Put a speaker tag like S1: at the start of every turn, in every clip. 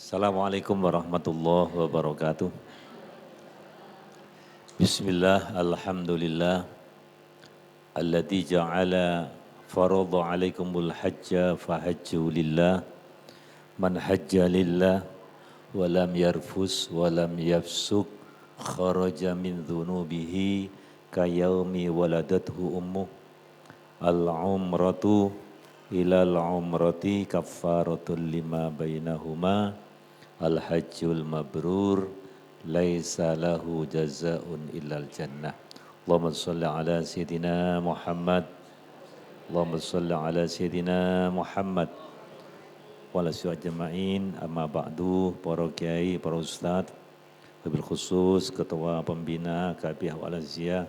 S1: Assalamualaikum warahmatullahi wabarakatuh. Bismillah, alhamdulillah. Alladzi ja'ala farada alaikumul hajja fahajju lillah. Man hajja lillah wa lam yarfus wa lam yafsuk kharaja min dhunubihi kayaumi waladathu ummuh. Al-umratu ilal umrati kaffaratul lima bainahuma. Al-hajjul mabrur laisa lahu jazaa'un illal jannah. Allahumma shalli ala sayyidina Muhammad. Allahumma shalli ala sayyidina Muhammad. Wa ala ajma'in. Amma ba'du, para kiai, para ustaz, wabil khusus ketua pembina KPI Al-Azhar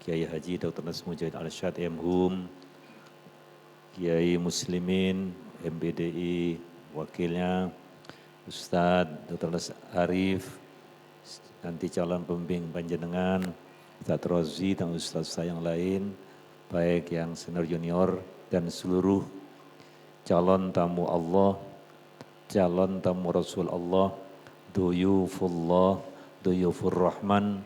S1: Kiai Haji Dr. Nas Mujahid Al-Syad M.Hum, Kiai Muslimin MBDI, wakilnya Ustadz Dr. Nas Arif, nanti calon pembimbing panjenengan, Ustadz Rozi dan Ustadz yang lain, baik yang senior junior dan seluruh calon tamu Allah, calon tamu Rasul Allah, duyufullah, duyufur Rahman,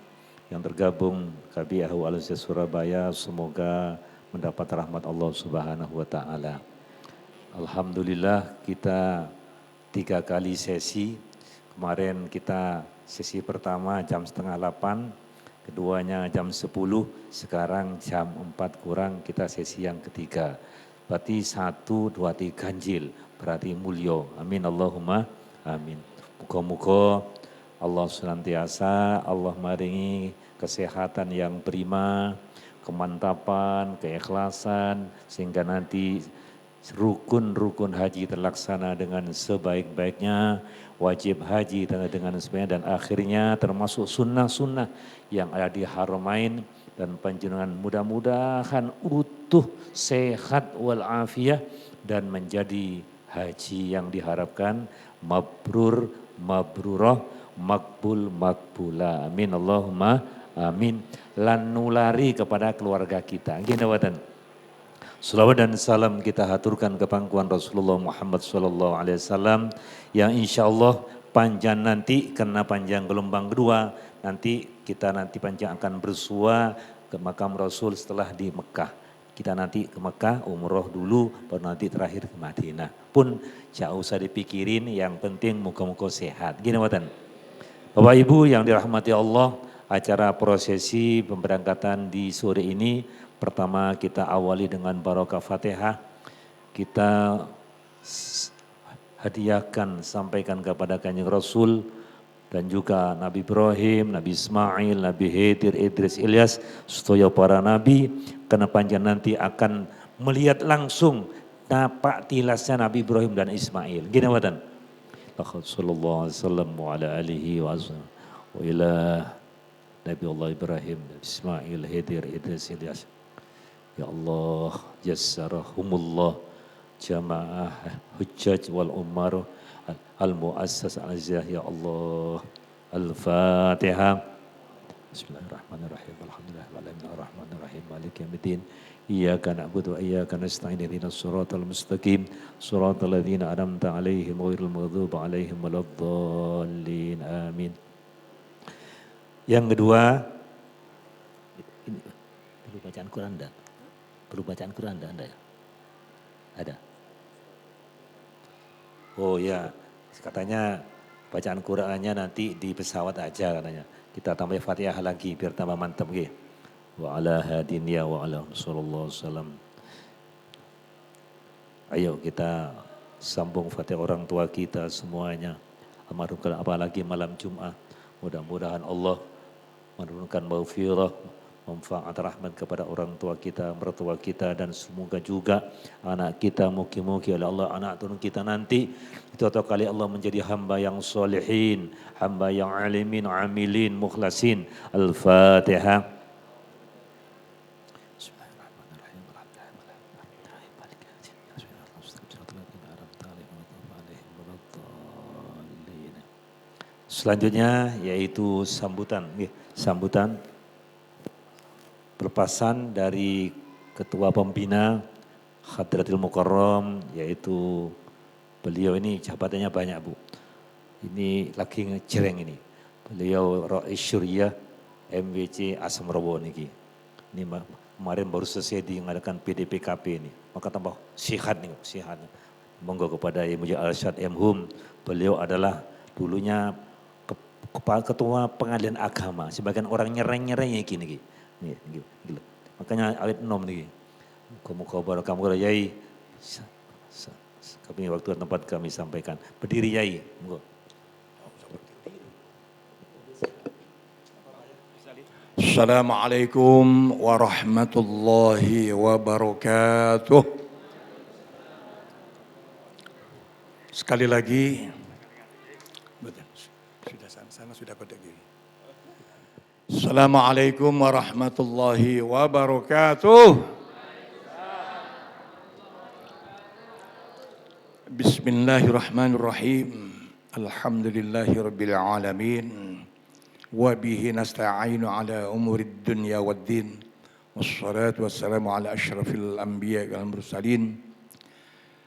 S1: yang tergabung KBI Al-Azhar Surabaya, semoga mendapat rahmat Allah Subhanahu wa Ta'ala. Alhamdulillah kita 3 kali sesi. Kemarin kita sesi pertama jam setengah 8, keduanya jam 10, sekarang jam 4 kurang kita sesi yang ketiga. Berarti 1, 2, 3 ganjil, berarti mulio. Amin Allahumma amin. Muka-muka Allah senantiasa, Allah maringi kesehatan yang prima, kemantapan, keikhlasan, sehingga nanti rukun-rukun haji terlaksana dengan sebaik-baiknya, wajib haji dengan sebaiknya, dan akhirnya termasuk sunnah-sunnah yang ada di Haramain, dan panjenengan mudah-mudahan utuh, sehat walafiat, dan menjadi haji yang diharapkan mabrur, mabrurah, makbul, makbula. Amin Allahumma amin. Lan nulari kepada keluarga kita. Gini watan. Salawat dan salam kita haturkan ke pangkuan Rasulullah Muhammad SAW yang insya Allah panjang nanti, karena panjang gelombang kedua, nanti kita panjang akan bersua ke makam Rasul setelah di Mekah. Kita nanti ke Mekah, umroh dulu, baru nanti terakhir ke Madinah. Pun jauh usah dipikirin, yang penting muka-muka sehat. Gini watan. Bapak Ibu yang dirahmati Allah, acara prosesi pemberangkatan di sore ini, pertama kita awali dengan barokah Fatihah. Kita hadiahkan, sampaikan kepada Kanjeng Rasul dan juga Nabi Ibrahim, Nabi Ismail, Nabi Khidir, Idris, Ilyas, sedaya para nabi, karena panjang nanti akan melihat langsung napak tilasnya Nabi Ibrahim dan Ismail. Gini watan. Sallallahu alaihi wasallam wa ala alihi wa ila Nabi Allah Ibrahim, Ismail, Khidir, Idris, Ilyas. Ya Allah, jassarahumullah jamaah hujjaj wal umar al-muassas al-azhar. Ya Allah, al-Fatihah. Bismillahirrahmanirrahim. Alhamdulillahirrahmanirrahim. Maliki yaumiddin. Iyyaka na'budu wa iyyaka nasta'in. Ihdinas siratal mustaqim. Siratal ladzina an'amta 'alaihim ghairil maghdubi 'alaihim waladdallin. Amin. Yang kedua, ini perlu bacaan Quran enggak? Perlu bacaan Quran enggak ya? Ada. Oh ya, katanya bacaan Qurannya nanti di pesawat aja katanya. Kita tambah Fatihah lagi biar tambah mantap gitu. Wa ala hadin ya wa ala sallallahu sallam. Ayo kita sambung Fatihah orang tua kita semuanya. Almarhum, apalagi malam Jumat. Mudah-mudahan Allah menurunkan maghfirah, manfaat rahmat kepada orang tua kita, mertua kita, dan semoga juga anak kita, mugi-mugi oleh Allah anak turun kita nanti itu atau kali Allah menjadi hamba yang solehin, hamba yang alimin, amilin, mukhlasin. Al-Fatihah. Selanjutnya yaitu sambutan pelepasan dari Ketua Pembina Hadratil Mukarram, yaitu beliau ini jabatannya banyak Bu. Ini lagi ngecereng ini. Beliau Rais Syuriah MWC Asam Robo niki. Ini kemarin baru selesai diadakan PDPKP ini. Maka tambah sihat nih, sihat. Monggo kepada Ibu Al-Syad M.Hum. Beliau adalah dulunya ketua pengadilan agama. Sebagian orang nyereng-nyereng gini. Nih, gitu. Makanya awet nom nih. Muka-muka kamu Yai. Kami waktu dan tempat kami sampaikan. Berdiri Yai. Monggo.
S2: Assalamualaikum warahmatullahi wabarakatuh. Sekali lagi, sana sudah berdiri. Assalamualaikum warahmatullahi wabarakatuh. Bismillahirrahmanirrahim. Alhamdulillahirabbil alamin. وبه نستعين على أمور الدنيا والدين والصلاة والسلام على أشرف الأنبياء والمرسلين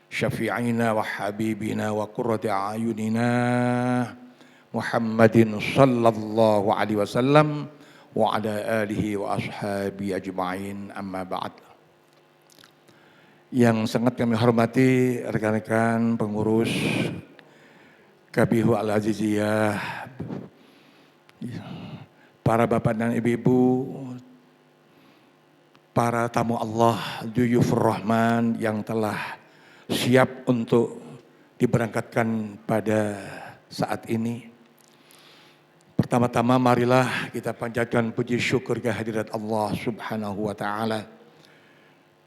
S2: شفيعنا وحبيبنا وقرة أعيننا محمد صلى الله عليه وسلم وعلى آله وأصحابه أجمعين أما بعد. Yang sangat kami hormati rekan-rekan pengurus KBHU Al-Aziziyah, para bapak dan ibu-ibu, para tamu Allah, Duyufur Rahman yang telah siap untuk diberangkatkan pada saat ini. Pertama-tama marilah kita panjatkan puji syukur kehadirat Allah Subhanahu wa taala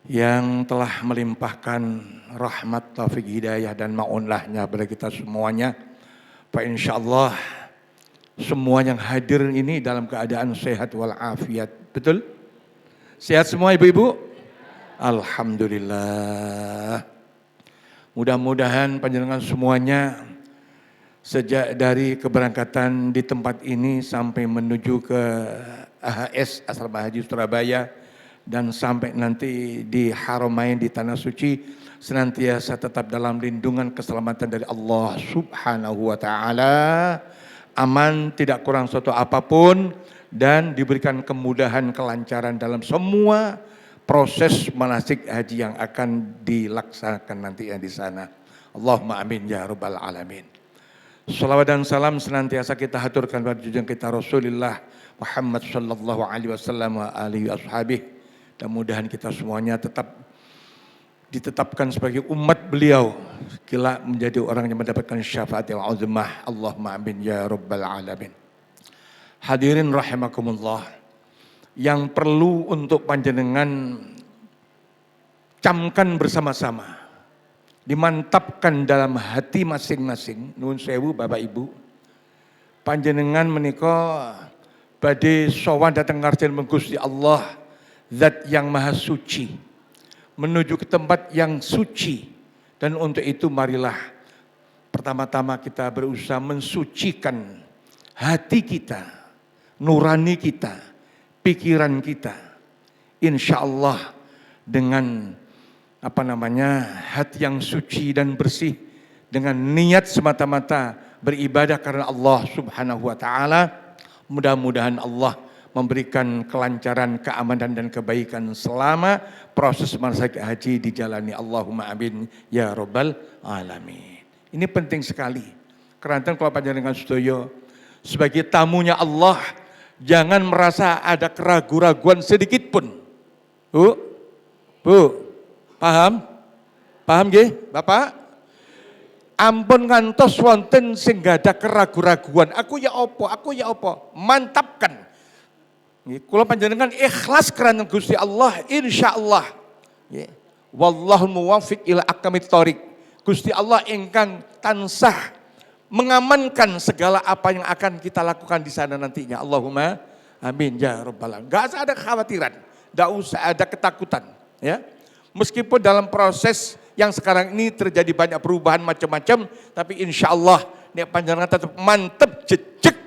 S2: yang telah melimpahkan rahmat, taufik, hidayah dan ma'unahnya kepada kita semuanya. Pak insyaallah semua yang hadir ini dalam keadaan sehat walafiat. Betul? Sehat semua ibu-ibu? Alhamdulillah. Mudah-mudahan panjenengan semuanya sejak dari keberangkatan di tempat ini sampai menuju ke AHS Asrama Haji Surabaya dan sampai nanti di Haramain di Tanah Suci senantiasa tetap dalam lindungan keselamatan dari Allah Subhanahu wa taala. Aman, tidak kurang suatu apapun, dan diberikan kemudahan, kelancaran dalam semua proses manasik haji yang akan dilaksanakan nanti di sana. Allahumma amin ya rabbal alamin. Salawat dan salam senantiasa kita haturkan pada junjungan kita Rasulullah Muhammad sallallahu alaihi wasallam wa alihi washabih. Dan mudahan kita semuanya tetap ditetapkan sebagai umat beliau kelak menjadi orang yang mendapatkan syafaat yang azimah. Allahumma amin ya rabbal alamin. Hadirin rahimakumullah, yang perlu untuk panjenengan camkan bersama-sama, dimantapkan dalam hati masing-masing. Nuwun sewu Bapak Ibu, panjenengan menika badhe sowan dhateng ngarsa Gusti Allah, Zat yang Maha Suci, menuju ke tempat yang suci. Dan untuk itu marilah pertama-tama kita berusaha mensucikan hati kita, nurani kita, pikiran kita. Insya Allah dengan hati yang suci dan bersih, dengan niat semata-mata beribadah karena Allah Subhanahu wa taala, mudah-mudahan Allah memberikan kelancaran, keamanan dan kebaikan selama proses manasik haji dijalani. Allahumma amin ya rabbal alamin. Ini penting sekali. Keranten kalau panjenengan sedaya sebagai tamunya Allah, jangan merasa ada keraguan-raguan sedikit pun. Bu, paham? Paham nggih, Bapak? Ampun ngantos wonten sing ada keraguan-raguan. Aku ya apa? Mantapkan. Kula panjenengan ikhlas karena Gusti Allah, insyaallah. Wallahu muwaffiq ila aqwamit thoriq. Gusti Allah ingkang tansah mengamankan segala apa yang akan kita lakukan di sana nantinya. Allahumma amin ya rabbal alamin. Enggak usah ada kekhawatiran, enggak usah ada ketakutan, ya. Meskipun dalam proses yang sekarang ini terjadi banyak perubahan macam-macam, tapi insyaallah nek panjenengan tetap mantep jejeg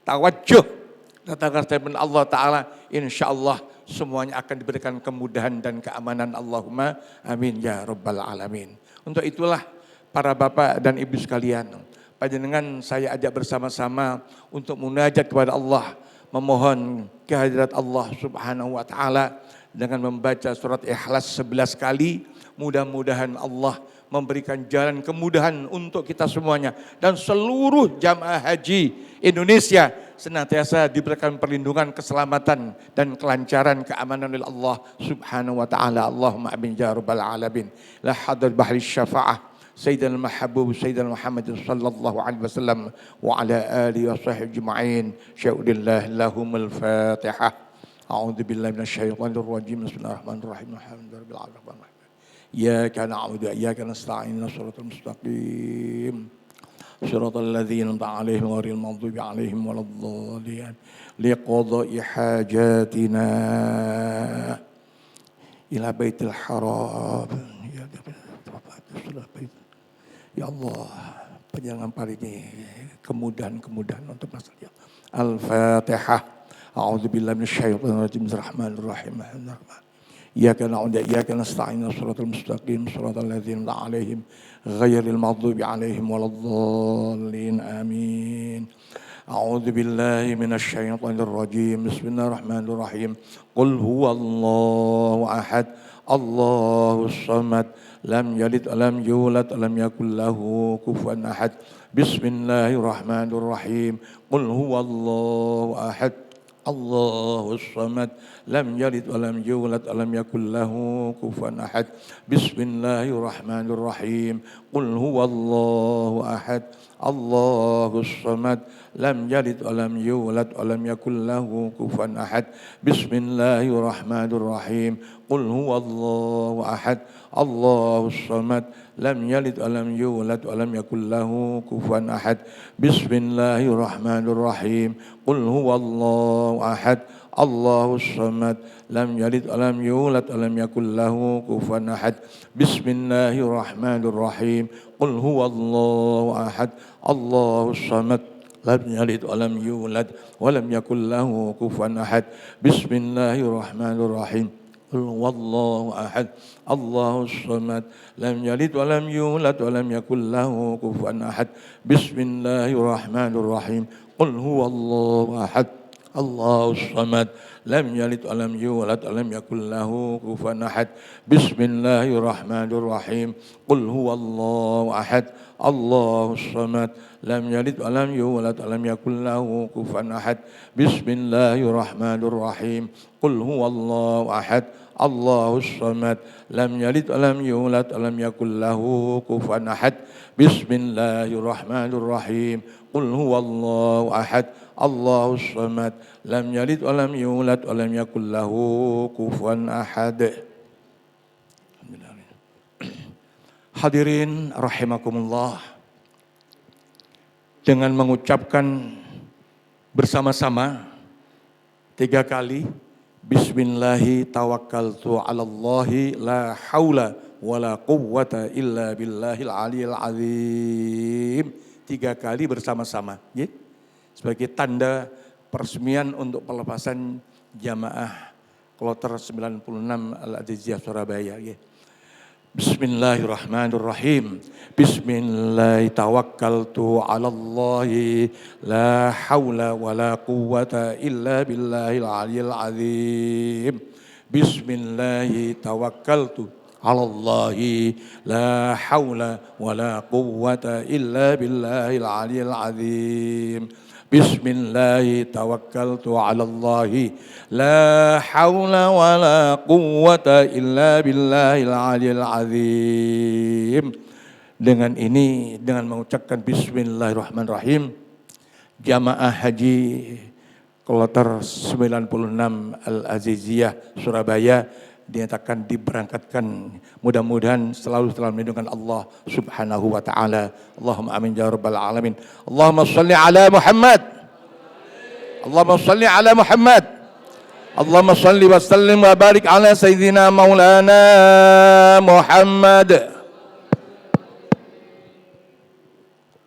S2: tawajuh datang statement Allah Ta'ala, insya Allah semuanya akan diberikan kemudahan dan keamanan. Allahumma amin ya rabbal alamin. Untuk itulah para bapak dan ibu sekalian, panjenengan saya ajak bersama-sama untuk munajat kepada Allah, memohon kehadirat Allah Subhanahu wa taala dengan membaca surat Ikhlas 11 kali. Mudah-mudahan Allah memberikan jalan kemudahan untuk kita semuanya dan seluruh jamaah haji Indonesia senantiasa diberikan perlindungan, keselamatan dan kelancaran, keamanan oleh Allah Subhanahu wa taala. Allahumma amin ya rabbal alamin. La hadad bahri syafa'ah Sayyidina al-Mahbub Sayyidina Muhammad sallallahu alaihi wasallam wa ala alihi wa sahbihi ajma'in. Syau'illah lahumul Fatihah. A'udzu billahi minasyaitonir rajim. Bismillahirrahmanirrahim. Alhamdulillahirabbil alamin. Iyyaka na'budu wa iyyaka nasta'in. Shiratal mustaqim. Shiratal ladzina an'amta 'alaihim ghairil maghdubi 'alaihim waladdallin. Liqada'i hajatina ila baitil haram. Ya Allah, panjangkan hari ini kemudahan-kemudahan untuk masalah. Al-Fatihah. A'udzubillahi minasyaitonir rajim. Bismillahirrahmanirrahim. Iyyaka na'budu wa iyyaka nasta'in. Shiratal mustaqim. Shiratal ladzina an'amta 'alaihim ghairil maghdubi 'alaihim waladdallin. Amin. A'udzubillahi minasyaitonir rajim. Bismillahirrahmanirrahim. Qul huwallahu ahad. Allahus samad. Lam yalid lam yulad lam yakul lahu kufuwan ahad. Bismillahirrahmanirrahim. Qul huwallahu ahad. Allahus samad. Lam yalid lam yulad lam yakul lahu kufuwan ahad. Bismillahirrahmanirrahim. Qul huwallahu ahad. Allahus samad. Lam yalid lam yulad lam yakul lahu kufuwan ahad. Bismillahirrahmanirrahim. Qul huwallahu ahad. Allahus samad. Lam yalid lam yulad lam yakul lahu kufuwan ahad. Bismillahirrahmanirrahim. Qul huwallahu ahad. Allahus samad. Lam yalid lam yulad lam yakul lahu kufuwan ahad. Bismillahirrahmanirrahim. Qul huwallahu ahad. Allahus samad. Lam yalid lam yulad lam yakul lahu kufuwan ahad. Bismillahirrahmanirrahim. Qul huwallahu ahad. Allahus samad. Lam yalid lam yulad lam yakul lahu kufuwan ahad. Bismillahirrahmanirrahim. Qul huwallahu ahad. Allahus samad. Lam yalid lam yulad lam yakul lahu kufuwan ahad. Bismillahirrahmanirrahim. Qul huwallahu ahad. Allahus samad. Lam yalid lam yulad lam yakul lahu kufuwan ahad. Bismillahirrahmanirrahim. Qul huwallahu ahad. Allahus samad. Lam yalid lam yulad lam yakul lahu kufuwan ahad. Bismillahirrahmanirrahim. Qul huwallahu ahad. Allahus samad. Lam yalid lam yulad lam yakul lahu kufuwan ahad. Hadirin rahimakumullah. Dengan mengucapkan bersama-sama 3 kali Bismillahi tawakkaltu 'alallahi la haula wala quwwata illa billahil aliyil azim. 3 kali bersama-sama, ya. Sebagai tanda peresmian untuk pelepasan jamaah Kloter 96 Al-Aziziyah Surabaya, ya. Bismillahirrahmanirrahim. Bismillahi tawakkaltu 'alallahi la haula wala quwwata illa billahil aliyil azim. Bismillahi tawakkaltu 'alallahi la haula wala quwwata illa billahil aliyil azim. Bismillahi tawakkaltu 'alallahi la haula wala quwwata illa billahil aliyil azim. Dengan ini, dengan mengucapkan bismillahirrahmanirrahim, jamaah haji Kloter 96 Al-Aziziyah Surabaya dinyatakan diberangkatkan. Mudah-mudahan selalu dalam lindungan Allah Subhanahu wa taala. Allahumma amin ya rabbal alamin. Allahumma shalli ala Muhammad. Allahumma shalli ala Muhammad. Allahumma shalli wa sallim wa barik ala sayyidina maulana Muhammad.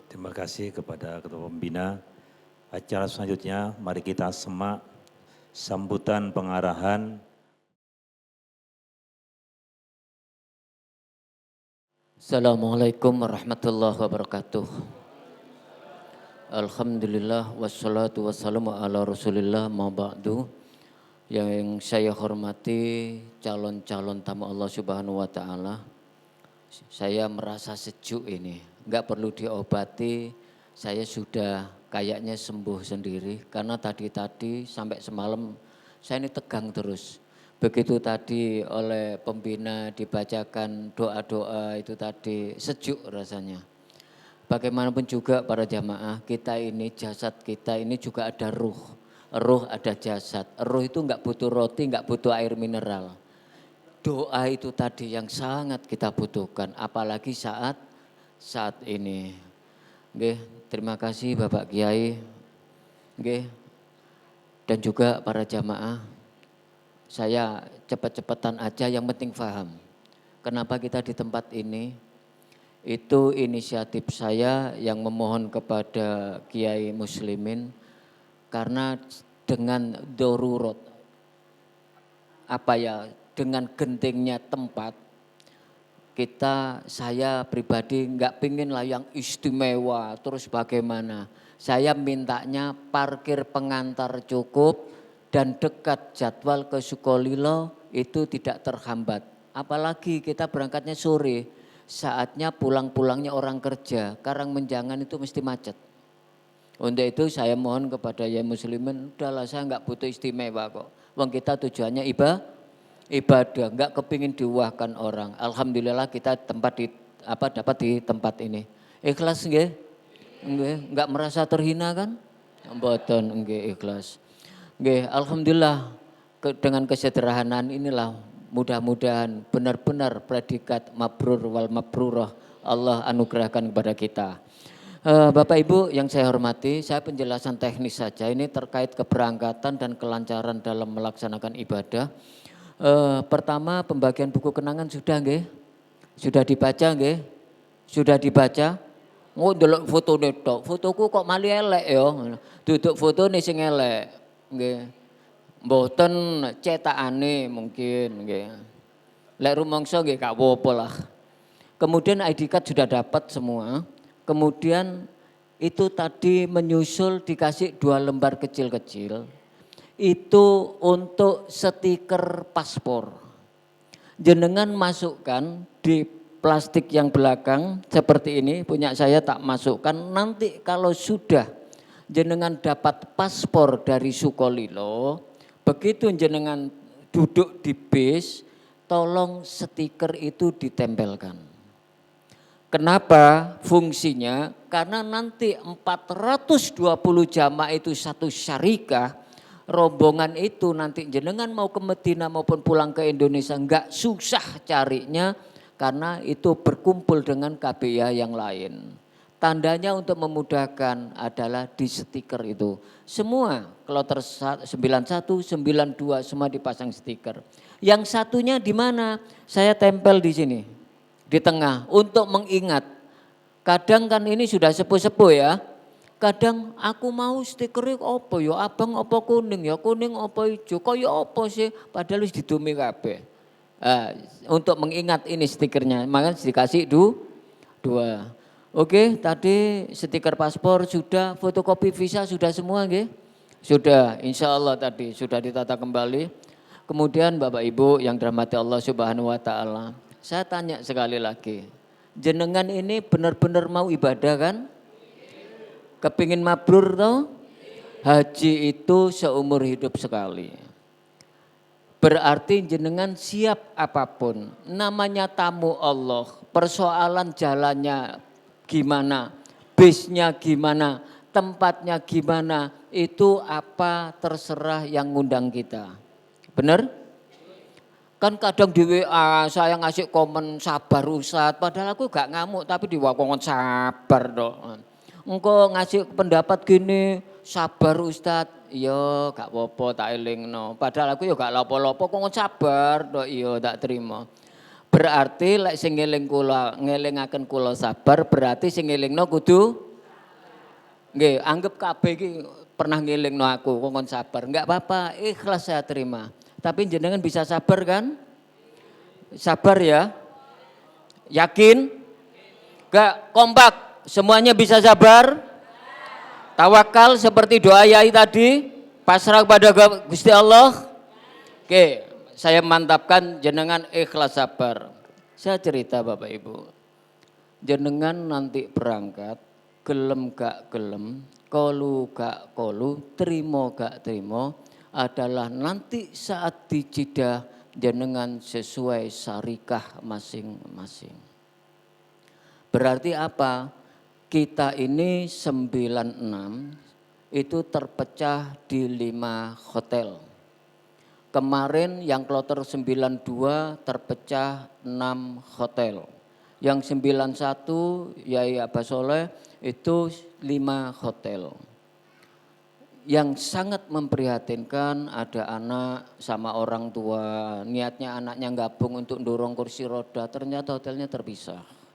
S1: Terima kasih kepada Ketua Pembina. Acara selanjutnya mari kita semak sambutan pengarahan.
S3: Assalamualaikum warahmatullahi wabarakatuh. Alhamdulillah wassalatu wassalamu ala Rasulillah ma ba'du. Yang saya hormati calon-calon tamu Allah Subhanahu wa taala. Saya merasa sejuk ini, enggak perlu diobati. Saya sudah kayaknya sembuh sendiri karena tadi sampai semalam saya ini tegang terus. Begitu tadi oleh pembina dibacakan doa-doa itu tadi sejuk rasanya. Bagaimanapun juga para jamaah, kita ini jasad kita ini juga ada ruh. Ruh ada jasad. Ruh itu enggak butuh roti, enggak butuh air mineral. Doa itu tadi yang sangat kita butuhkan, apalagi saat ini. Nggih, terima kasih Bapak Kiai. Nggih. Dan juga para jamaah. Saya cepat-cepatan aja yang penting paham. Kenapa kita di tempat ini? Itu inisiatif saya yang memohon kepada Kiai Muslimin karena dengan darurat dengan gentingnya tempat saya pribadi enggak pingin lah yang istimewa terus bagaimana. Saya mintanya parkir pengantar cukup dan dekat jadwal ke Sukolilo itu tidak terhambat. Apalagi kita berangkatnya sore. Saatnya pulang-pulangnya orang kerja, Karangmenjangan itu mesti macet. Untuk itu saya mohon kepada Kiai Muslimin, udahlah saya enggak butuh istimewa kok. Wong kita tujuannya ibadah, enggak kepingin diwahkan orang. Alhamdulillah kita dapat di tempat ini. Ikhlas nggih? Nggih, enggak merasa terhina kan? Mboten nggih ikhlas. Nggih, alhamdulillah dengan kesederhanaan inilah mudah-mudahan benar-benar predikat mabrur wal mabrurah Allah anugerahkan kepada kita. Bapak Ibu yang saya hormati, saya penjelasan teknis saja ini terkait keberangkatan dan kelancaran dalam melaksanakan ibadah. Pertama pembagian buku kenangan sudah nggih? Sudah dibaca nggih? Sudah dibaca? Ndelok foto tok. Fotoku kok mali elek ya. Duduk fotone sing elek. Nggih. Mboten cetakane mungkin nggih. Lek rumangsa nggih gak apa-apa lah. Kemudian ID card sudah dapat semua. Kemudian itu tadi menyusul dikasih 2 lembar kecil-kecil. Itu untuk stiker paspor. Jenengan masukkan di plastik yang belakang seperti ini, punya saya tak masukkan. Nanti kalau sudah jenengan dapat paspor dari Sukolilo, begitu jenengan duduk di bis, tolong stiker itu ditempelkan. Kenapa fungsinya? Karena nanti 420 jamaah itu satu syarikah, rombongan itu nanti jenengan mau ke Medina maupun pulang ke Indonesia enggak susah carinya karena itu berkumpul dengan KBIA yang lain. Tandanya untuk memudahkan adalah di stiker itu. Semua kloter 91, 92 semua dipasang stiker. Yang satunya di mana? Saya tempel di sini. Di tengah untuk mengingat. Kadang kan ini sudah sepuh-sepuh ya. Kadang aku mau stikernya apa ya, abang apa kuning ya, kuning apa hijau, kaya apa sih, padahal harus didumi kabeh. Untuk mengingat ini stikernya, maka dikasih 2. Oke, tadi stiker paspor sudah, fotokopi visa sudah semua nggih? Sudah, insya Allah tadi sudah ditata kembali. Kemudian Bapak Ibu yang dirahmati Allah Subhanahu wa taala, saya tanya sekali lagi. Jenengan ini benar-benar mau ibadah kan? Kepingin mabrur toh? Haji itu seumur hidup sekali. Berarti jenengan siap apapun. Namanya tamu Allah, persoalan jalannya gimana, bisnya gimana, tempatnya gimana, itu apa terserah yang ngundang kita. Benar? Kan kadang di WA saya ngasih komen sabar Ustadz, padahal aku gak ngamuk tapi diwakon sabar dong. Engkau ngasih pendapat gini, sabar Ustadz, iya gak apa-apa tak elingno. Padahal aku ya gak lapo-lapo kok sabar dong, iya tak terima. Berarti lek sing ngelingaken kula sabar, berarti sing ngelingno kudu nggih, anggap kabeh iki pernah ngelingno aku kok sabar. Enggak apa-apa, ikhlas saya terima. Tapi jenengan bisa sabar kan? Sabar ya? Yakin? Enggak kompak, semuanya bisa sabar? Tawakal seperti doa Yai tadi, pasrah kepada Gusti Allah. Oke, saya mantapkan jenengan ikhlas sabar. Saya cerita Bapak Ibu, jenengan nanti berangkat, gelem gak gelem, kolu gak kolu, terima gak terima, adalah nanti saat dijidah jenengan sesuai syarikah masing-masing. Berarti apa? Kita ini 96 itu terpecah di 5 hotel. Kemarin yang kloter 92 terpecah 6 hotel. Yang 91 Yai Abbas Soleh itu 5 hotel. Yang sangat memprihatinkan ada anak sama orang tua, niatnya anaknya gabung untuk dorong kursi roda, ternyata hotelnya terpisah.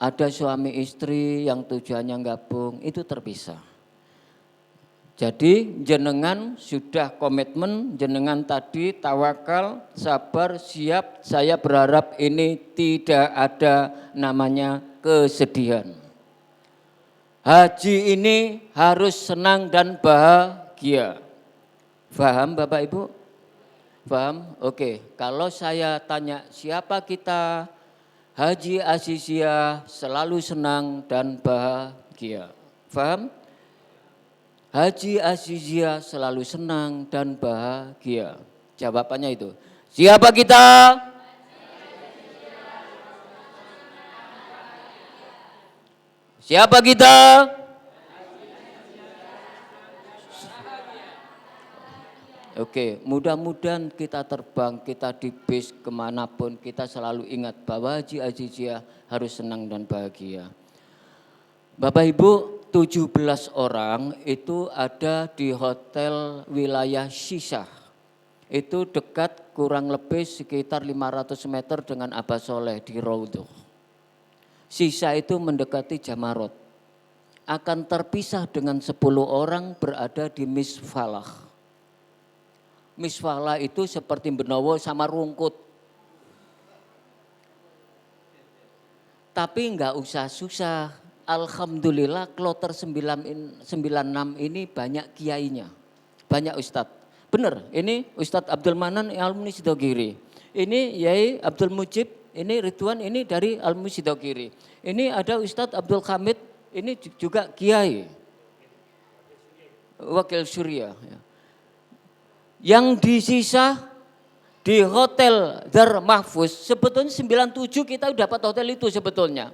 S3: Ada suami istri yang tujuannya gabung, itu terpisah. Jadi jenengan sudah komitmen, jenengan tadi tawakal, sabar, siap. Saya berharap ini tidak ada namanya kesedihan. Haji ini harus senang dan bahagia. Paham Bapak Ibu? Paham? Oke, kalau saya tanya siapa kita? Haji Azizia selalu senang dan bahagia. Paham? Haji Azizia selalu senang dan bahagia. Jawabannya itu. Siapa kita? Siapa kita? Oke, mudah-mudahan kita terbang, kita di bis kemanapun, kita selalu ingat bahwa Haji Azizia harus senang dan bahagia. Bapak Ibu, 17 orang itu ada di hotel wilayah Shisha. Itu dekat kurang lebih sekitar 500 meter dengan Abbas Soleh di Raudhah. Shisha itu mendekati Jamarot. Akan terpisah dengan 10 orang berada di Misfalah. Misfalah itu seperti benowo sama rungkut. Tapi enggak usah susah. Alhamdulillah kloter 96 ini banyak kiainya. Banyak ustadz. Benar, ini Ustadz Abdul Manan alumni Sidogiri. Ini Yai Abdul Mujib, ini Ridwan, ini dari alumni Sidogiri. Ini ada Ustadz Abdul Hamid, ini juga kiai. Wakil Surya. Yang di Shisha di Hotel Dar Mahfuz, sebetulnya 97 kita dapat hotel itu sebetulnya.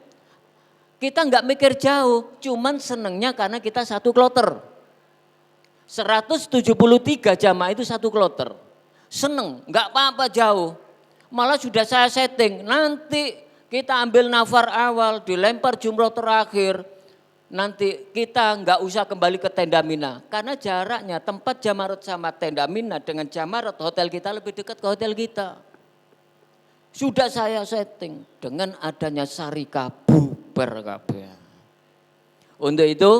S3: Kita enggak mikir jauh, cuman senengnya karena kita satu kloter. 173 jamaah itu satu kloter. Seneng, enggak apa-apa jauh. Malah sudah saya setting, nanti kita ambil nafar awal, dilempar jumroh terakhir. Nanti kita enggak usah kembali ke tenda Mina. Karena jaraknya tempat Jamarat sama tenda Mina dengan Jamarat hotel kita lebih dekat ke hotel kita. Sudah saya setting dengan adanya syarikah bubar kabeh. Untuk itu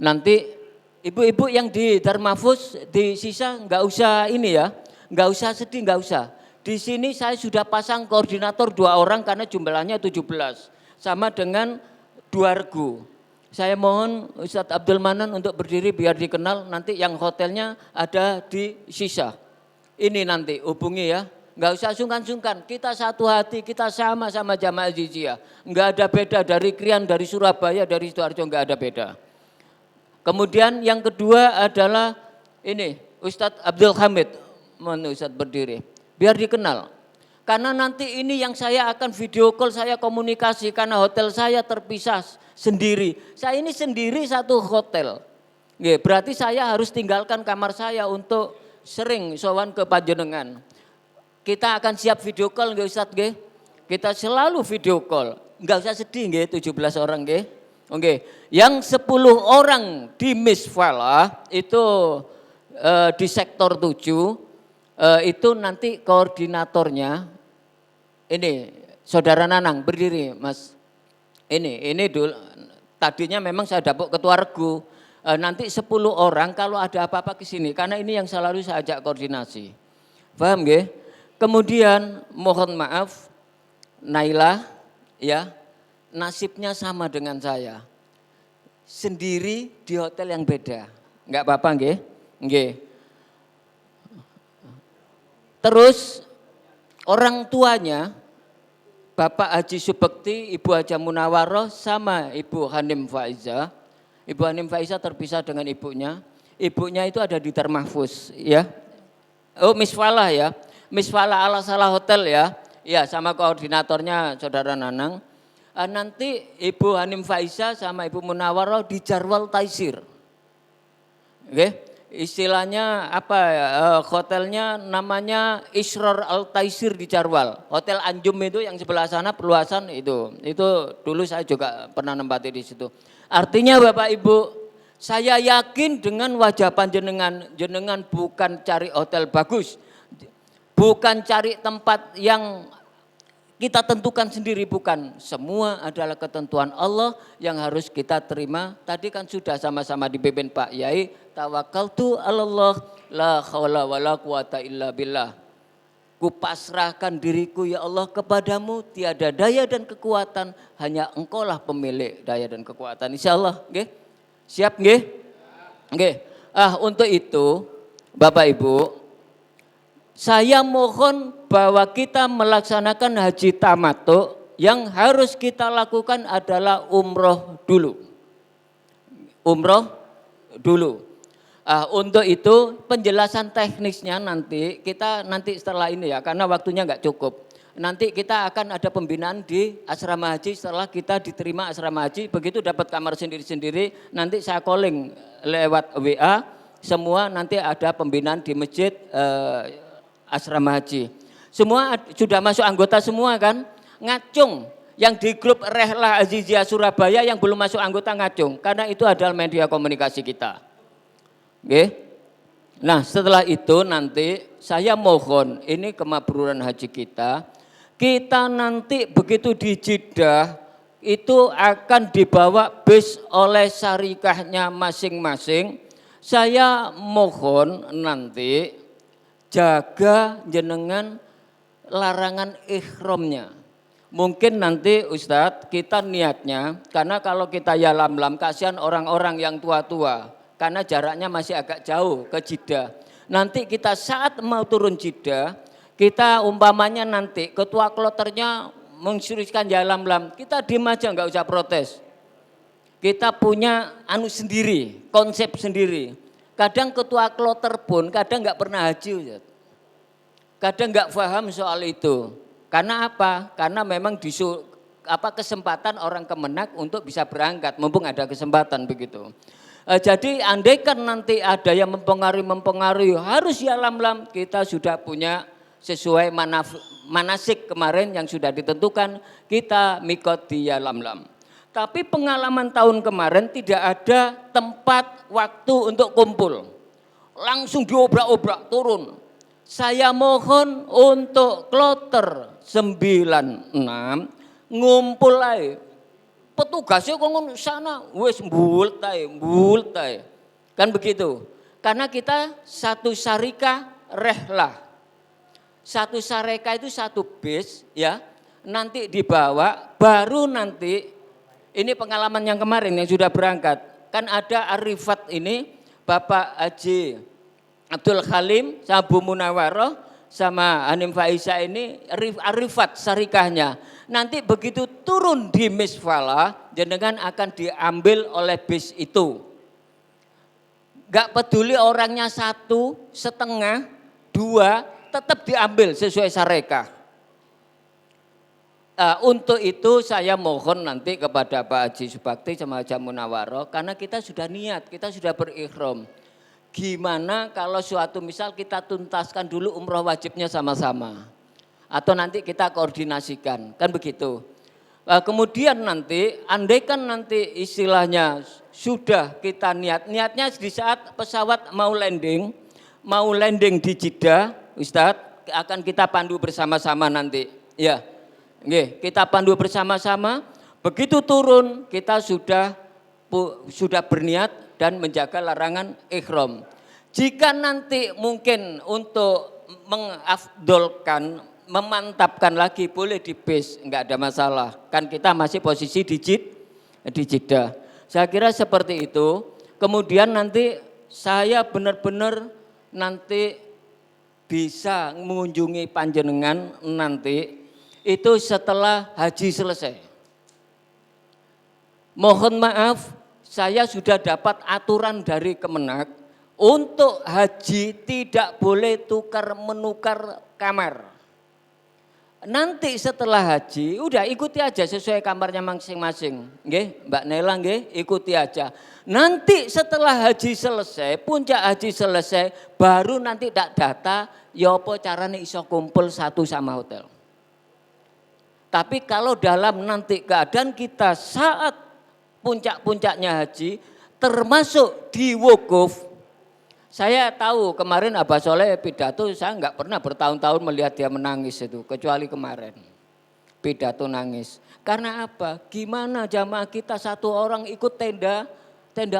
S3: nanti ibu-ibu yang di Dar Mahfuz di Shisha enggak usah ini ya. Enggak usah sedih, enggak usah. Di sini saya sudah pasang koordinator 2 orang karena jumlahnya 17. Sama dengan 2 regu. Saya mohon Ustadz Abdul Manan untuk berdiri biar dikenal, nanti yang hotelnya ada di Shisha. Ini nanti hubungi ya, nggak usah sungkan-sungkan, kita satu hati, kita sama-sama jamaah Azizia. Nggak ada beda dari Krian, dari Surabaya, dari Sidoarjo, nggak ada beda. Kemudian yang kedua adalah ini Ustadz Abdul Hamid, mohon Ustadz berdiri, biar dikenal. Karena nanti ini yang saya akan video call, saya komunikasi karena hotel saya terpisah sendiri. Saya ini sendiri satu hotel. Berarti saya harus tinggalkan kamar saya untuk sering sowan ke panjenengan. Kita akan siap video call nggih Ustadz nggih? Kita selalu video call. Enggak usah sedih nggih 17 orang nggih. Oke. Yang 10 orang di Misfalah itu di sektor 7 itu nanti koordinatornya ini Saudara Nanang berdiri Mas. Ini dulu tadinya memang saya dapuk ketua regu. Nanti 10 orang kalau ada apa-apa ke sini karena ini yang selalu saya ajak koordinasi. Paham nggih? Kemudian mohon maaf Naila ya, nasibnya sama dengan saya. sendiri di hotel yang beda. Enggak apa-apa nggih? Nggih. Terus orang tuanya Bapak Haji Subekti, Ibu Haja Munawaroh sama Ibu Hanim Faiza. Ibu Hanim Faiza terpisah dengan ibunya. Ibunya itu ada di Darmahfuz ya. Oh Misfalah ya. Misfalah Ala Salah Hotel ya. Ya sama koordinatornya Saudara Nanang. Nanti Ibu Hanim Faiza sama Ibu Munawaroh di Jarwal Taisir. Oke, istilahnya apa ya? Hotelnya namanya Isror Al Taisir di Jarwal. Hotel Anjum itu yang sebelah sana perluasan itu. Itu dulu saya juga pernah nempati di situ. Artinya Bapak Ibu, saya yakin dengan wajah panjenengan, jenengan bukan cari hotel bagus, bukan cari tempat yang kita tentukan sendiri, bukan. Semua adalah ketentuan Allah yang harus kita terima. Tadi kan sudah sama-sama dipimpin Pak Yai, tawakkaltu 'alallah la haula wala quwata illa billah. Kupasrahkan diriku ya Allah kepadamu, tiada daya dan kekuatan, hanya Engkaulah pemilik daya dan kekuatan. Insyaallah, nggih. Siap nggih? Nggih. Untuk itu Bapak Ibu, saya mohon bahwa kita melaksanakan haji tamattu, yang harus kita lakukan adalah umroh dulu. Umroh dulu. Untuk itu penjelasan teknisnya nanti setelah ini ya, karena waktunya nggak cukup. Nanti kita akan ada pembinaan di asrama haji setelah kita diterima asrama haji. Begitu dapat kamar sendiri-sendiri, nanti saya calling lewat WA. Semua nanti ada pembinaan di masjid asrama haji. Semua sudah masuk anggota semua kan? Ngacung yang di grup Rehlah Azizia Surabaya yang belum masuk anggota ngacung, karena itu adalah media komunikasi kita. Oke. Nah, setelah itu nanti saya mohon ini kemabruran haji kita nanti begitu di Jeddah itu akan dibawa bis oleh syarikahnya masing-masing. Saya mohon nanti jaga jenengan larangan ihramnya. Mungkin nanti Ustadz kita niatnya, karena kalau kita ya lam-lam kasihan orang-orang yang tua-tua, karena jaraknya masih agak jauh ke Jeddah. Nanti kita saat mau turun Jeddah, kita umpamanya nanti ketua kloternya mensuruhkan ya lam-lam, kita diem aja nggak usah protes. Kita punya sendiri, konsep sendiri. Kadang ketua kloter pun kadang nggak pernah haji, Ustaz. Kadang nggak paham soal itu. Karena apa? Karena memang kesempatan orang Kemenak untuk bisa berangkat, mumpung ada kesempatan begitu. Jadi andaikan nanti ada yang mempengaruhi harus ya lam-lam, kita sudah punya sesuai manasik kemarin yang sudah ditentukan, kita mikot di ya lam-lam. Tapi pengalaman tahun kemarin tidak ada tempat waktu untuk kumpul. Langsung diobrak-obrak turun. Saya mohon untuk kloter 96 ngumpul aja. Petugasnya ngomong sana, wes mbul tay. Kan begitu. Karena kita satu syarikah rehlah. Satu syarikah itu satu bis ya. Nanti dibawa, baru nanti ini pengalaman yang kemarin yang sudah berangkat. Kan ada Arifat ini, Bapak Haji Abdul Halim sama Bu Munawaroh sama Hanim Faiza ini Arifat syarikahnya. Nanti begitu turun di Misfalah, jenengan akan diambil oleh bis itu. Gak peduli orangnya 1, setengah, 2, tetap diambil sesuai syarikah. Untuk itu saya mohon nanti kepada Pak Haji Subekti sama Haja Munawaroh, karena kita sudah niat, kita sudah berikhram. Gimana kalau suatu misal kita tuntaskan dulu umroh wajibnya sama-sama. Atau nanti kita koordinasikan, kan begitu. Kemudian nanti, andaikan nanti istilahnya sudah kita niatnya di saat pesawat mau landing di Jeddah, Ustadz, akan kita pandu bersama-sama nanti. Ya, kita pandu bersama-sama. Begitu turun kita sudah berniat dan menjaga larangan ihram. Jika nanti mungkin untuk mengafdolkan, memantapkan lagi boleh di bis, enggak ada masalah. Kan kita masih posisi di Jeddah. Saya kira seperti itu. Kemudian nanti saya benar-benar nanti bisa mengunjungi panjenengan nanti itu setelah haji selesai. Mohon maaf, saya sudah dapat aturan dari Kemenak untuk haji tidak boleh menukar kamar. Nanti setelah haji, udah ikuti aja sesuai kamarnya masing-masing. Nggih, Mbak Nela nggih, ikuti aja. Nanti setelah haji selesai, puncak haji selesai, baru nanti tak data, ya apa caranya iso kumpul satu sama hotel. Tapi kalau dalam nanti keadaan kita saat puncak-puncaknya haji, termasuk di wukuf, saya tahu kemarin Abah Soleh pidato, saya enggak pernah bertahun-tahun melihat dia menangis itu, kecuali kemarin pidato nangis. Karena apa? Gimana jamaah kita satu orang ikut tenda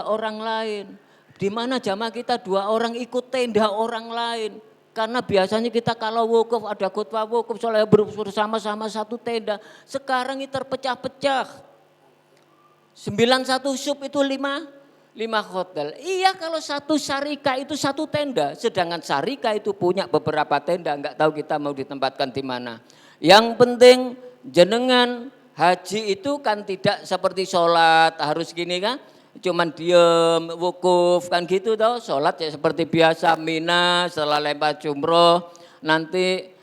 S3: orang lain. Di mana jamaah kita 2 orang ikut tenda orang lain. Karena biasanya kita kalau wukuf ada khutbah wukuf soleh bersama-sama satu tenda. Sekarang ini terpecah-pecah. 91 sub itu 5 hotel. Iya kalau satu syarika itu satu tenda. Sedangkan syarika itu punya beberapa tenda. Enggak tahu kita mau ditempatkan di mana. Yang penting jenengan haji itu kan tidak seperti sholat harus gini kan. Cuman diem, wukuf kan gitu toh. Sholat ya seperti biasa, Mina setelah lempar jumroh. Nanti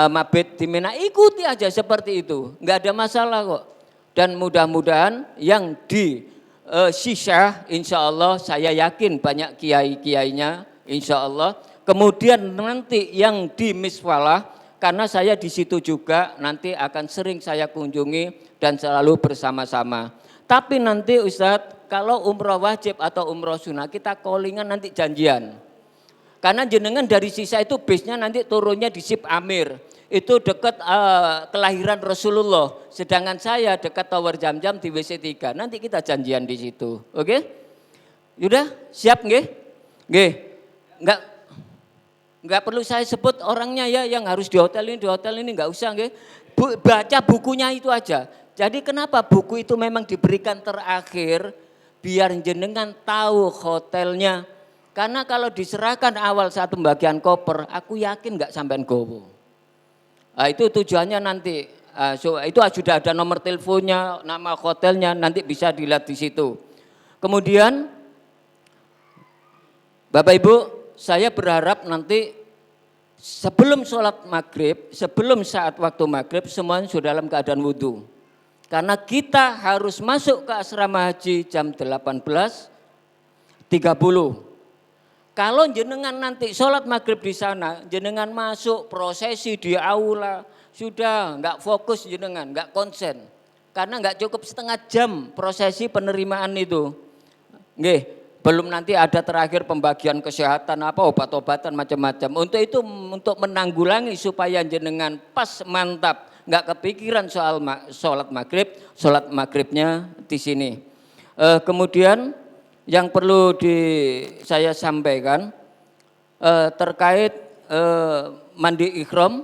S3: mabit di Mina, ikuti aja seperti itu. Enggak ada masalah kok. Dan mudah-mudahan yang di Syishah insya Allah saya yakin banyak kiai-kiainya insya Allah. Kemudian nanti yang di Miswalah karena saya di situ juga nanti akan sering saya kunjungi dan selalu bersama-sama. Tapi nanti Ustadz kalau umroh wajib atau umroh sunnah kita callingan nanti janjian. Karena jenengan dari sisa itu bisnya nanti turunnya di Sip Amir. Itu dekat kelahiran Rasulullah. Sedangkan saya dekat Tower Jam-Jam di WC3. Nanti kita janjian di situ. Oke? Sudah siap nggih? Nggih. Enggak perlu saya sebut orangnya ya yang harus di hotel ini enggak usah nggih. Baca bukunya itu aja. Jadi kenapa buku itu memang diberikan terakhir biar jenengan tahu hotelnya. Karena kalau diserahkan awal saat pembagian koper, aku yakin enggak sampean gowo. Nah, itu tujuannya nanti. Itu sudah ada nomor teleponnya, nama hotelnya, nanti bisa dilihat di situ. Kemudian Bapak Ibu, saya berharap nanti sebelum sholat maghrib, sebelum saat waktu maghrib, semuanya sudah dalam keadaan wudhu. Karena kita harus masuk ke asrama haji jam 18.30. Kalau jenengan nanti sholat maghrib di sana, jenengan masuk prosesi di aula, sudah enggak fokus jenengan, enggak konsen. Karena enggak cukup setengah jam prosesi penerimaan itu. Nggih, belum nanti ada terakhir pembagian kesehatan, obat-obatan macam-macam. Untuk itu, untuk menanggulangi supaya jenengan pas mantap, enggak kepikiran soal sholat maghribnya di sini. Kemudian yang perlu saya sampaikan terkait mandi ikhram,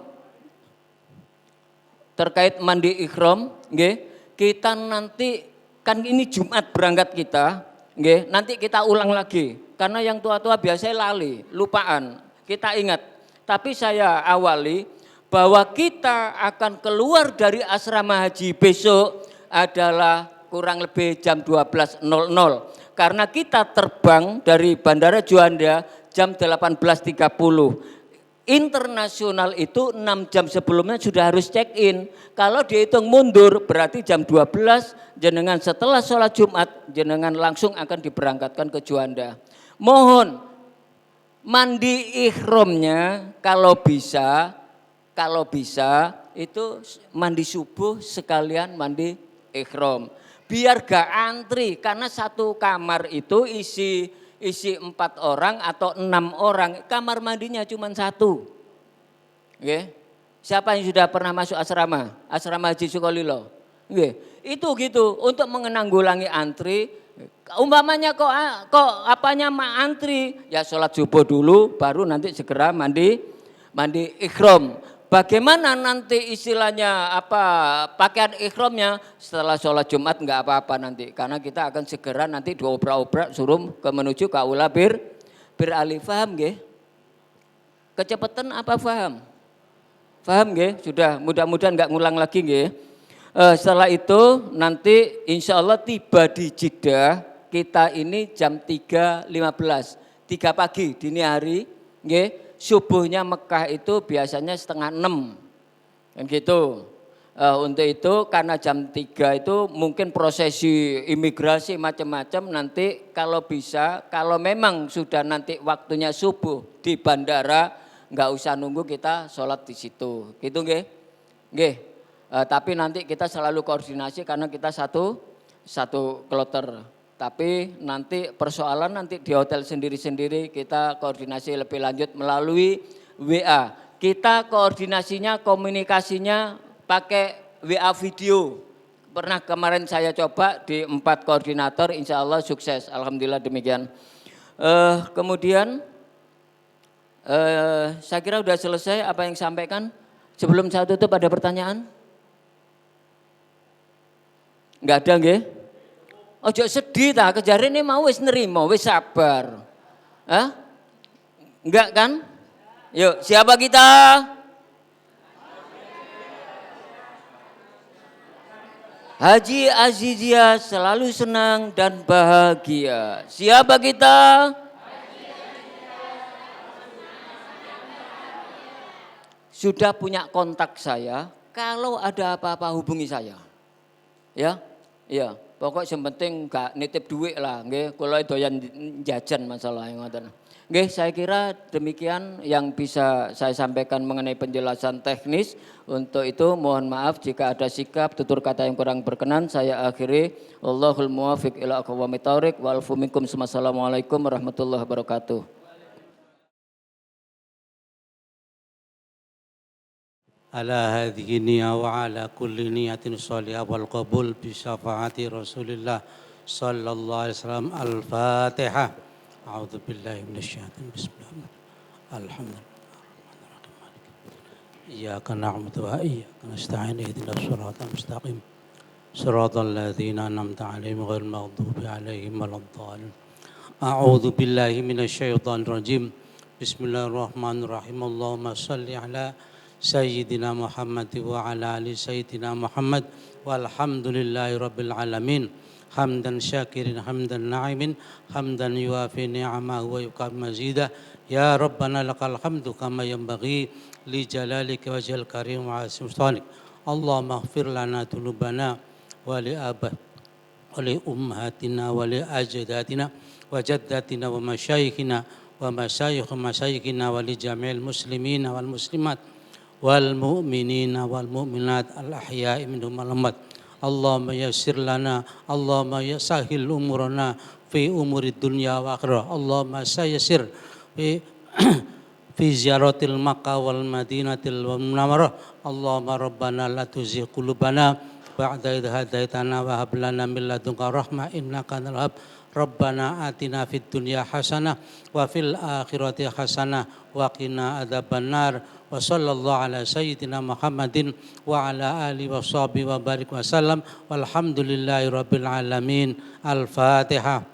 S3: nggih, kita nanti kan ini Jumat berangkat kita, nggih, nanti kita ulang lagi karena yang tua-tua biasanya lali, lupaan. Kita ingat, tapi saya awali bahwa kita akan keluar dari asrama haji besok adalah kurang lebih jam 12.00 karena kita terbang dari Bandara Juanda jam 18.30. Internasional itu 6 jam sebelumnya sudah harus check in. Kalau dihitung mundur berarti jam 12 jenengan setelah sholat Jumat jenengan langsung akan diberangkatkan ke Juanda. Mohon mandi ikhramnya kalau bisa itu mandi subuh sekalian mandi ikhram. Biar gak antri karena satu kamar itu isi 4 orang atau 6 orang, kamar mandinya cuma 1. Oke. Siapa yang sudah pernah masuk asrama haji Sukolilo? Oke. Itu gitu untuk menanggulangi antri. Umpamanya kok antri, ya sholat subuh dulu baru nanti segera mandi ikhram. bagaimana nanti istilahnya pakaian ikhramnya setelah sholat Jumat enggak apa-apa nanti. Karena kita akan segera nanti diobrak-obrak suruh menuju ke aula bir alif. Paham nggih? Kecepatan apa paham? Paham nggih? Sudah, mudah-mudahan enggak ngulang lagi nggih. Setelah itu nanti insya Allah tiba di Jeddah kita ini jam 3.15, 3 pagi dini hari, nggih. Subuhnya Mekah itu biasanya 5:30, kan gitu. Untuk itu karena jam 3 itu mungkin prosesi imigrasi macam-macam nanti kalau bisa, kalau memang sudah nanti waktunya subuh di bandara, nggak usah nunggu kita sholat di situ, gitu nggih, nggih. Tapi nanti kita selalu koordinasi karena kita satu kloter. Tapi nanti persoalan nanti di hotel sendiri-sendiri kita koordinasi lebih lanjut melalui WA. Kita koordinasinya, komunikasinya pakai WA video. Pernah kemarin saya coba di 4 koordinator, insya Allah sukses. Alhamdulillah demikian. Kemudian saya kira sudah selesai apa yang sampaikan. Sebelum saya tutup ada pertanyaan? Enggak ada nggih? Ojo sedih ta, kejare ini mau wis nerima, wis sabar. Enggak kan? Yuk, siapa kita? Haji Azizia selalu senang dan bahagia. Siapa kita? Sudah punya kontak saya, kalau ada apa-apa hubungi saya. Ya, iya. Pokok yang penting gak nitip duit lah, nggih. Kula doyan jajan masalah yang ngoten. Nggih, saya kira demikian yang bisa saya sampaikan mengenai penjelasan teknis. Untuk itu mohon maaf jika ada sikap tutur kata yang kurang berkenan. Saya akhiri. Wallahul muwaffiq ila aqwamit thoriq wal afu minkum. Wassalamualaikum warahmatullahi wabarakatuh.
S4: على هذه النية وعلى كل نية صالحة والقبول بشفاعة رسول الله صلى الله عليه وسلم. الفاتحة. أعوذ بالله من الشيطان بسم الله الحمد لله إياك نعبد وإياك نستعين اهدنا الصراط المستقيم صراط الذين أنعمت عليهم غير المغضوب عليهم ولا الضالين. أعوذ بالله من الشيطان الرجيم بسم الله الرحمن الرحيم. اللهم صل على Sayyidina Muhammad wa ala ali Sayyidina Muhammad walhamdulillahi rabbil alamin. Hamdan syakirin, hamdan na'imin, hamdan yuafi ni'amahu wa yukab mazidah. Ya Rabbana lakal hamdu kama yanbaghi li jalalika wajhal karim wa asim sultanik. Allahumma ighfir lana dhunubana wa li abah wa li ummahatina wa li ajdatina wa jaddatina wa masyayikhina wa masyayikhina wa li jami'il muslimina wal muslimat wal mu'minina wal mu'minat al ahya'i minhum wal amwat. Allahumma yassir lana, Allahumma yasahhil umurana fi umuri dunya wa akhirah. Allahumma sayassir fi ziyaratil Makkah wal Madinatil Munawwarah. Allahumma rabbana la tuzigh qulubana ba'da idh hadaitana wa hab lana min ladunka rahmah innaka antal wahhab. Rabbana atina fid dunya hasanah wa fil akhirati hasanah wa qina adzabannar. Wa sallallahu ala sayyidina Muhammadin wa ala alihi wa sahbihi wa barik wa sallam. Walhamdulillahi rabbil alamin. Al-Fatihah.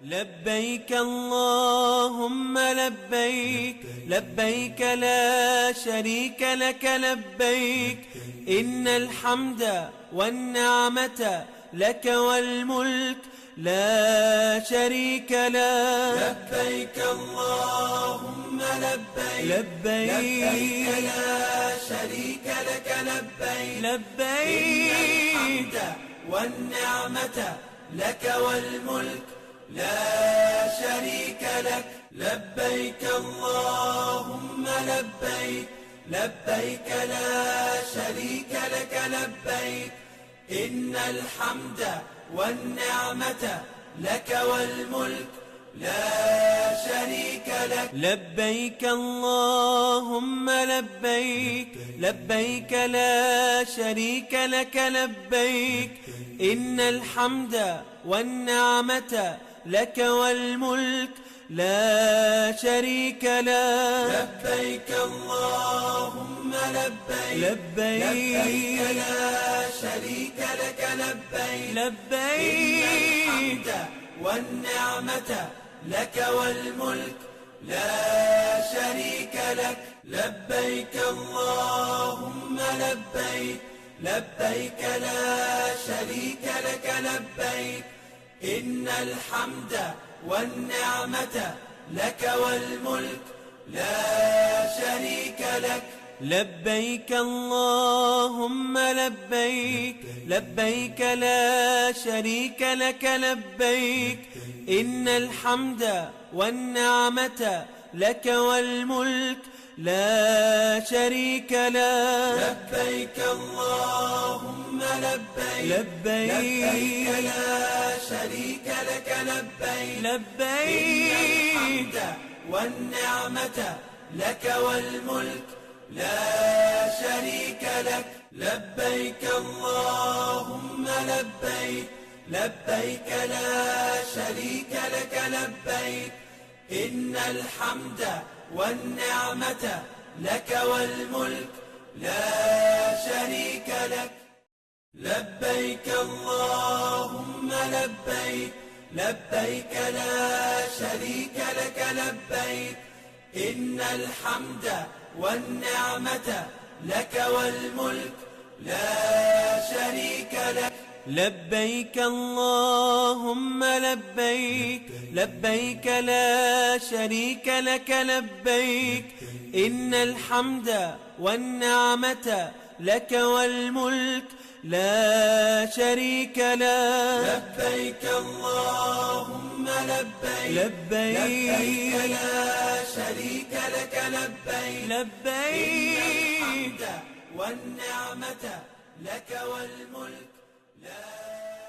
S5: لبيك اللهم لبيك لبيك لا شريك لك لبيك إن الحمد والنعمة لك والملك لا شريك لك لبيك اللهم لبيك لبيك لا شريك لك لبيك لبيك الحمد والنعمة لك والملك لا شريك لك لبيك اللهم لبيك لبيك لا شريك لك لبيك إن الحمد والنعمة لك والملك لا شريك لك لبيك اللهم لبيك لبيك لا شريك لك لبيك إن الحمد والنعمة لك والملك لا شريك لك لبيك اللهم لبيك لبيك لا شريك لك لبيك لبيك والنعمة لك والملك لا شريك لك لبيك اللهم لبيك لبيك لا شريك لك لبيك إن الحمد والنعمة لك والملك لا شريك لك لبيك اللهم لبيك لبيك لا شريك لك لبيك إن الحمد والنعمة لك والملك لا شريك لك لبيك اللهم لبيك لبيك لا شريك لك لبيك لبيك والنعمة لك والملك لا شريك لك لبيك اللهم لبيك لبيك لا شريك لك لبيك إن الحمد والنعمة لك والملك لا شريك لك لبيك اللهم لبيك لبيك لا شريك لك لبيك إن الحمد والنعمة لك والملك لا شريك لك لبيك اللهم لبيك لبيك لا شريك لك لبيك إن الحمد والنعمة لك والملك لا شريك لك لبيك اللهم لبيك لبيك لا شريك لك لبيك لبيك والنعمة لك والملك لا